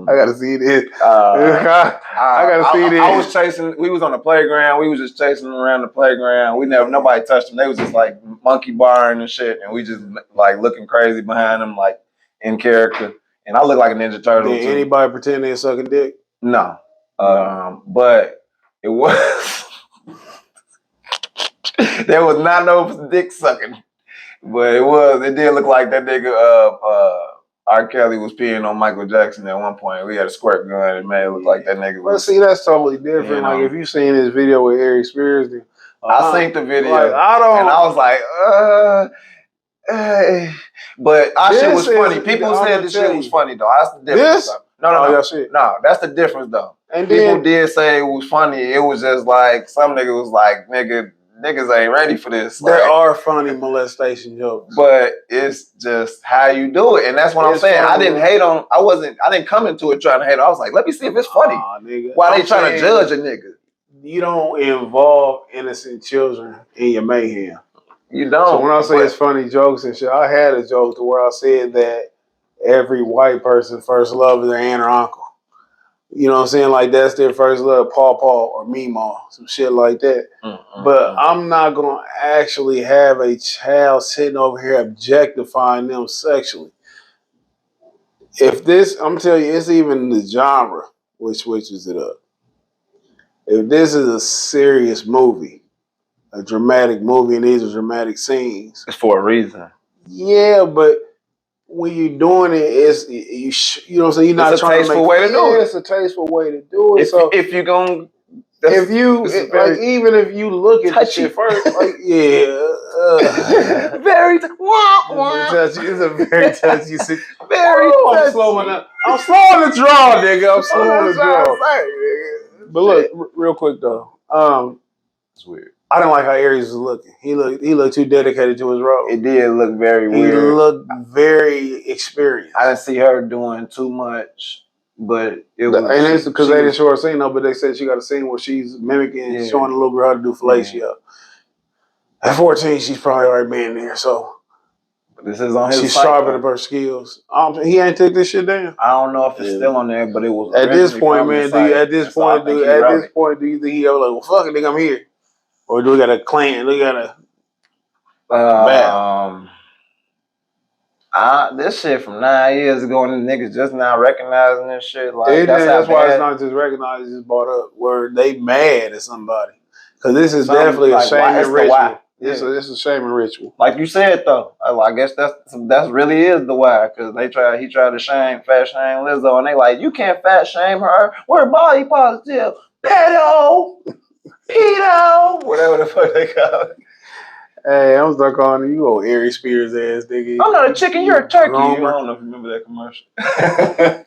gotta see this. I gotta see this. I was chasing. We was on the playground. We was just chasing them around the playground. Nobody touched them. They was just like monkey barring and shit, and we just like looking crazy behind them, like in character. And I look like a Ninja Turtle. Did anybody pretend they sucking dick? No, but it was. There was not no dick sucking, but it did look like that nigga. R. Kelly was peeing on Michael Jackson at one point. We had a squirt gun and made it look like that nigga was. But see, that's totally different. You know? Like if you seen this video with Eric Spears, then, I seen the video. Like, and I was like, but our shit was funny. People said the shit was funny though. That's the difference. No, that's the difference though. And people did say it was funny. It was just like some nigga was like, niggas ain't ready for this. There are funny molestation jokes, but it's just how you do it, and that's what I'm saying. I didn't hate on. I didn't come into it trying to hate on. I was like, let me see if it's funny. Why they trying to judge a nigga? You don't involve innocent children in your mayhem. You don't. So when I say it's funny jokes and shit, I had a joke to where I said that every white person first love is their aunt or uncle. You know what I'm saying? Like that's their first love, Paw or Meemaw, some shit like that. But I'm not gonna actually have a child sitting over here objectifying them sexually. If this, I'm telling you, it's even the genre which switches it up. If this is a serious movie, a dramatic movie, and these are dramatic scenes, it's for a reason. Yeah, but when you're doing it, you know what I'm saying. You're not trying to make way to do it. It's a tasteful way to do it. If you're gonna, even if you look at the shit first, like very it's a very touchy. very Oh, I'm touchy. slowing up. I'm slowing the draw, nigga. I'm slowing the That's what I'm draw. trying to say, nigga. But look, real quick though. It's weird. I didn't like how Aries was looking. He looked too dedicated to his role. It did look very He weird. looked very experienced. I didn't see her doing too much, but it was. And it's because they didn't show her scene though, but they said she got a scene where she's mimicking, showing the little girl how to do fellatio. Yeah. At 14, she's probably already been there, so this is on his. She's sharpening her skills. He ain't took this shit down. I don't know if it's still on there, but it was. At this point, man, do you think he ever like, well, fuck it, nigga, I'm here, or do we got a clan? Do we got a this shit from 9 years ago, and the niggas just now recognizing this shit. Like that's why it's not just recognized, it's brought up where they mad at somebody. Because this is definitely a shaming ritual. This is a shaming ritual. Like you said though, I guess that's really is the why. Because he tried to fat shame Lizzo, and they like, you can't fat shame her. We're body positive, pedo, whatever the fuck they call it. Hey, I'm stuck on you, old Aries Spears ass nigga. I'm not a chicken, you're a turkey. I don't know if you remember that commercial. I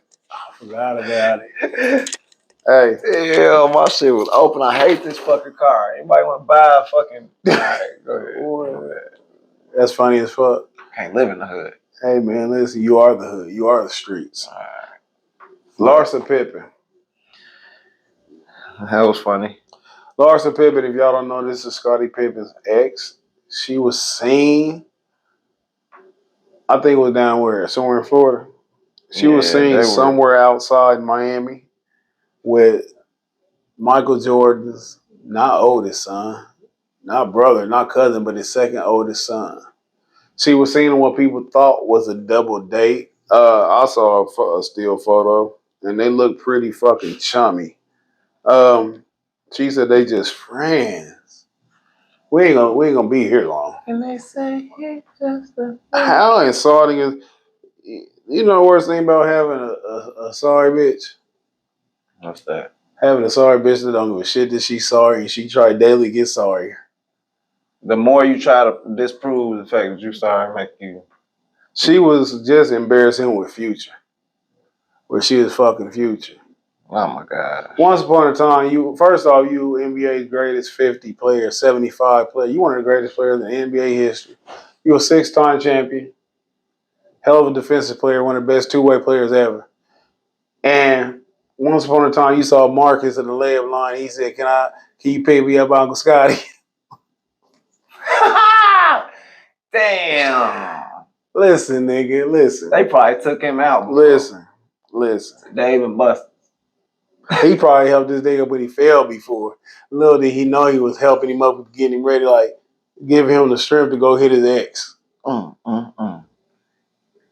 forgot about it. Hey. Yeah, my shit was open. I hate this fucking car. Anybody want to buy a fucking... Alright, go ahead. That's funny as fuck. Can't live in the hood. Hey, man, listen, you are the hood. You are the streets. Alright. Larsa Pippen. That was funny. Larsa Pippen, if y'all don't know, this is Scottie Pippen's ex. She was seen, I think it was down where? Somewhere in Florida. She was seen somewhere outside Miami with Michael Jordan's not oldest son, not brother, not cousin, but his second oldest son. She was seen in what people thought was a double date. I saw a still photo, and they look pretty fucking chummy. She said they just friends. We ain't gonna be here long. And they say it's just a... How insulting is... You know the worst thing about having a sorry bitch? What's that? Having a sorry bitch that don't give a shit that she's sorry and she try daily get sorrier. The more you try to disprove the fact that you're sorry, make you... She was just embarrassing with Future. Where she was fucking Future. Oh my God. Once upon a time, you NBA's greatest 50 player, 75 player. You one of the greatest players in NBA history. You a 6-time champion. Hell of a defensive player, one of the best two-way players ever. And once upon a time, you saw Marcus in the layup line. He said, can you pick me up, Uncle Scotty? Damn. Listen, nigga, listen. They probably took him out before. Listen. Dave and Buster. He probably helped this nigga when he fell before. Little did he know he was helping him up with getting him ready, like giving him the strength to go hit his ex. And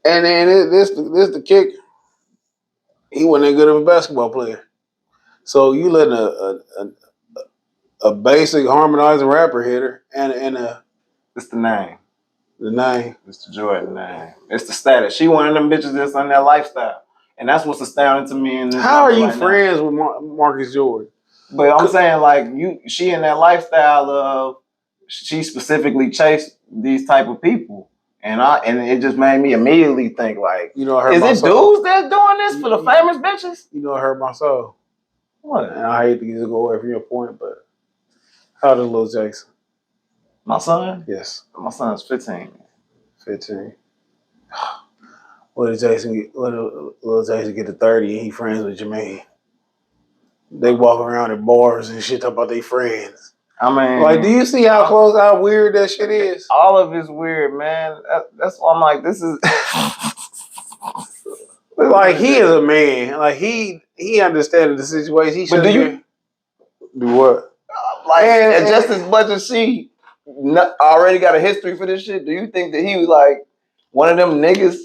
then this the kick. He wasn't that good of a basketball player. So you letting a basic harmonizing rapper hit her and a... It's the name. The name. It's the Jordan name. It's the status. She one of them bitches that's on that lifestyle. And that's what's astounding to me in this. How are you friends with Marcus Jordan? But I'm saying, like, she in that lifestyle of, she specifically chased these type of people. And it just made me immediately think, like, you know, is it dudes that's doing this for the famous bitches? You know, it hurt my soul. What? And I hate to go away from your point, but how does Lil Jason? My son? Yes. My son's 15. 15. What did Lil Jason get to 30 and he friends with Jermaine? They walk around at bars and shit talk about their friends. I mean, like, do you see how weird that shit is? All of it's weird, man. That's why I'm like, this is like, he is a man. Like, he understands the situation. He should do what? Like, and just as much as she already got a history for this shit, do you think that he was like one of them niggas?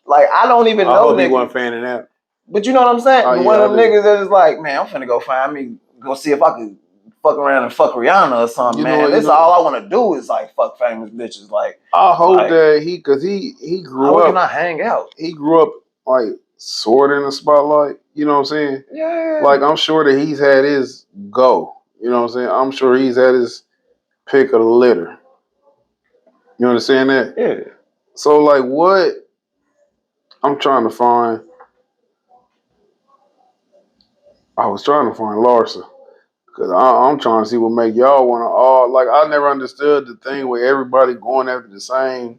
Like, I don't even know. I hope he wasn't fanning that. But you know what I'm saying? One of them niggas that is like, man, I'm finna go find me, go see if I can fuck around and fuck Rihanna or something, man. This all I want to do is like fuck famous bitches. Like, I hope that he grew up. How can I hang out? He grew up like sort of in the spotlight. You know what I'm saying? Yeah. Like, I'm sure that he's had his go. You know what I'm saying? I'm sure he's had his pick of the litter. You understand that? Yeah. So, like, what? I'm trying to find. I was trying to find Larsa because I'm trying to see what make y'all want to all like. I never understood the thing where everybody going after the same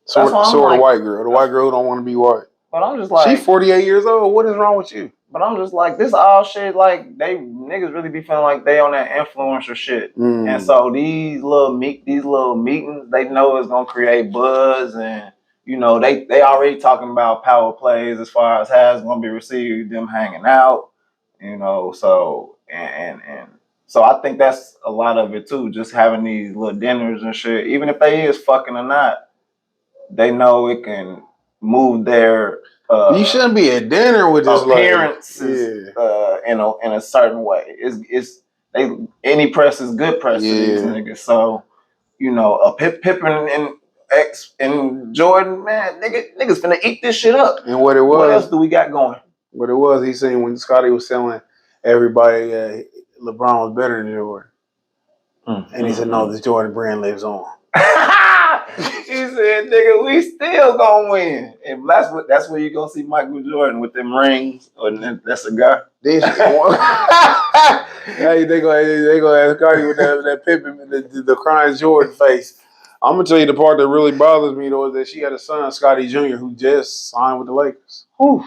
That's why I'm sort of like, white girl. The white girl who don't want to be white. but I'm just She like, 48 years old. What is wrong with you? but I'm just like, this all shit. Like they niggas really be feeling like they on that influencer shit, and so these little meetings, they know it's gonna create buzz, and you know they already talking about power plays as far as how it's gonna be received, them hanging out, you know. So and so I think that's a lot of it too. Just having these little dinners and shit, even if they is fucking or not, they know it can move their You shouldn't be at dinner with this lady. appearances in a certain way. It's they any press is good press to these niggas. So you know a Pippen and X and Jordan, man, niggas finna eat this shit up. And what it was, what else do we got going? What it was, he seen when Scotty was telling everybody LeBron was better than Jordan, and he said, "No, the Jordan brand lives on." He said, "Nigga, we still gonna win." And that's where you gonna see Michael Jordan with them rings or that cigar. Hey, they gonna ask Scotty with that Pippen, the crying Jordan face. I'm gonna tell you the part that really bothers me though is that she had a son, Scotty Jr., who just signed with the Lakers. Whew.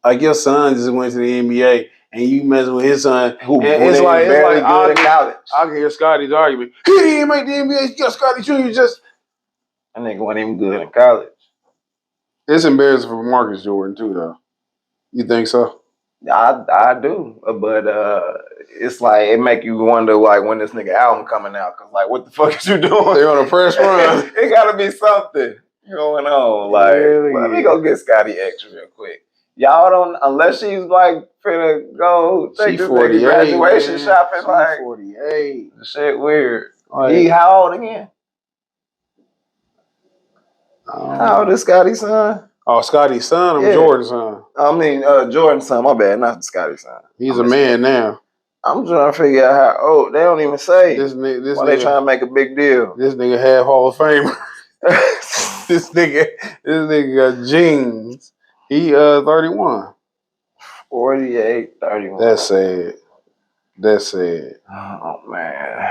Like your son just went to the NBA and you messing with his son. Who it's like good in college. I can hear Scotty's argument. He didn't make the NBA. You got Scotty Jr. just. That nigga wasn't even good in college. It's embarrassing for Marcus Jordan too, though. You think so? I do, but it's like it make you wonder like when this nigga album coming out, cause like what the fuck is you doing? They're on a press run. It gotta be something going on. Like let me go get Scotty X real quick. Y'all don't unless she's like finna go take this nigga graduation shopping. Like 48. Shit weird. Like, he how old again? How old is Scotty's son? Oh, Scotty's son or Jordan's son? I mean, Jordan's son. My bad, not Scotty's son. He's a man now. I'm trying to figure out how old. They don't even say. This why nigga, they trying to make a big deal? This nigga half Hall of Famer. this nigga got jeans. He 31. 48, 31. That's sad. That's sad. Oh man.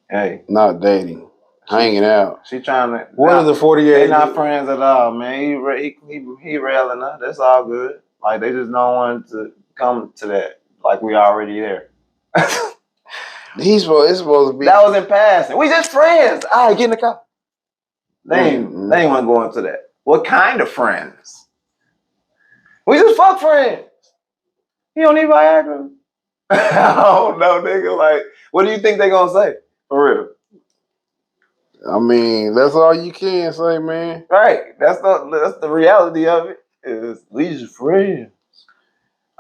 Hey. Not dating. Hanging out. She trying to. What is the 48? They not friends at all, man. He railing her. That's all good. Like they just don't want to come to that. Like we already there. It's supposed to be. That was in passing. We just friends. All right, get in the car. They ain't want to go into that. What kind of friends? We just fuck friends. He don't need Viagra. I don't know, nigga. Like, what do you think they gonna say? For real. I mean, that's all you can say, man. Right. That's the reality of it. Is we just friends.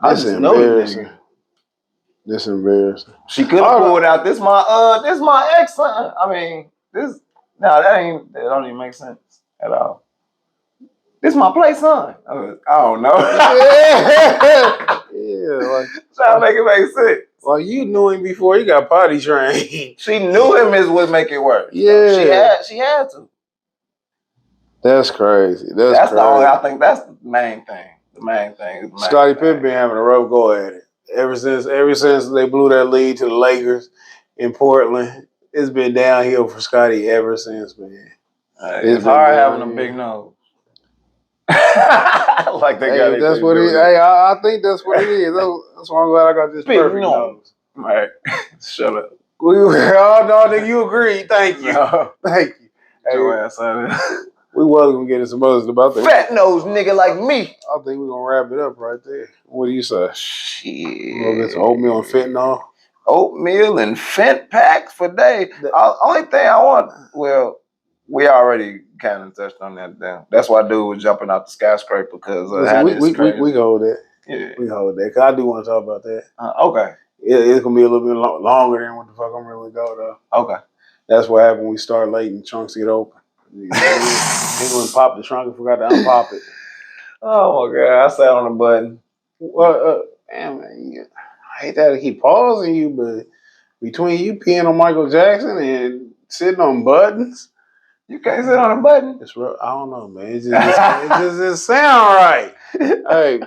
That's embarrassing. This embarrassing. She could have pulled out. This my ex son. I mean, that don't even make sense at all. This my play son. I don't know. Yeah, like trying to make it make sense. Well, you knew him before he got potty trained. She knew him is what make it work. Yeah, she had to. That's crazy. That's crazy. The only. I think that's the main thing. The main thing. Scottie Pippen been having a rough go at it ever since they blew that lead to the Lakers in Portland. It's been downhill for Scottie ever since, man. It's hard having a big nose. Like they got it. That's what it is. Hey, I think that's what it is. That's why I'm glad I got this perfect nose. All right. Shut up. Oh, no, nigga, you agree. Thank you. No. Thank you. Hey, your ass out of we was going to get into some others about that. Fat nose nigga like me. I think we're going to wrap it up right there. What do you say? Shit. We're going to get some oatmeal and fentanyl. Oatmeal and Fent packs for day. Only thing I want, well, we already kind of touched on that down. That's why dude was jumping out the skyscraper because we hold that. Yeah. We hold that. Cause I do want to talk about that. Okay. It's gonna be a little bit longer than what the fuck I'm really go though. Okay. That's what happened when we start late and trunks get open. Nigga pop the trunk and forgot to unpop it. Oh my god! I sat on the button. Well, damn man, I hate that I keep pausing you, but between you peeing on Michael Jackson and sitting on buttons. You can't sit on a button. It's real. I don't know, man. It just sound right. Hey,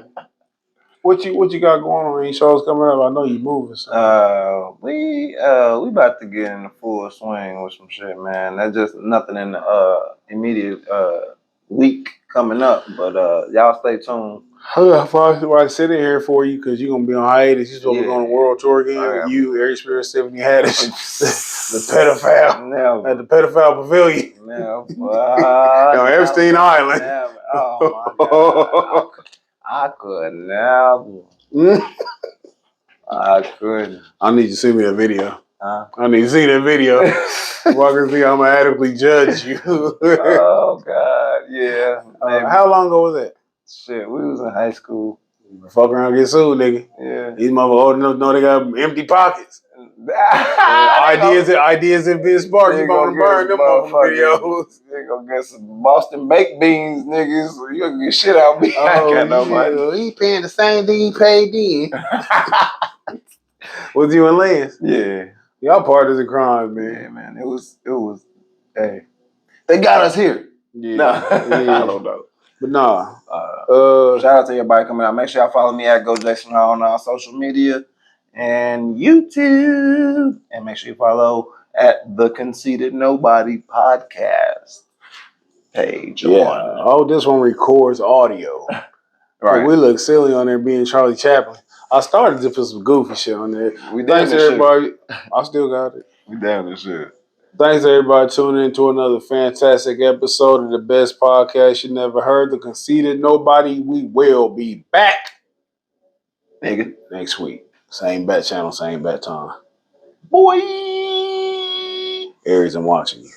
what you got going on? Any shows coming up? I know you moving. So. We about to get in the full swing with some shit, man. That's just nothing in the immediate week coming up, but y'all stay tuned. I sit in here for you because you're gonna be on hiatus. You're supposed to go on a world tour again with you, Aries Spirit, Stephanie Haddish, the pedophile at the pedophile pavilion. On Epstein Island. Oh my God. I could never. I couldn't. I need you to send me a video. Huh? I need to see that video. So I can see I'm gonna adequately judge you. Oh God, yeah. How long ago was that? Shit, we was in high school. Fuck around and get sued, nigga. Yeah. These motherfuckers old enough to know they got empty pockets. Ideas have been sparked. You gonna burn them motherfucking videos. They gonna get some Boston baked beans, niggas. You gonna get shit out me. I ain't got no money. He paying the same thing he paid then. Was you and Lance? Yeah. Y'all partners in crime, man. Yeah, man. It was. Hey, they got us here. Yeah. Nah, Yeah. I don't know. But nah. Shout out to everybody coming out. Make sure y'all follow me at Go Jackson on all social media and YouTube. And make sure you follow at the Conceited Knowbody podcast page. Yeah. Oh, this one records audio. Right. We look silly on there being Charlie Chaplin. I started to put some goofy shit on there. Thanks everybody. I still got it. We down this shit. Thanks everybody tuning in to another fantastic episode of the best podcast you never heard, The Conceited Knowbody. We will be back, nigga, next week. Same bat channel, same bat time. Boy. Aries, I'm watching you.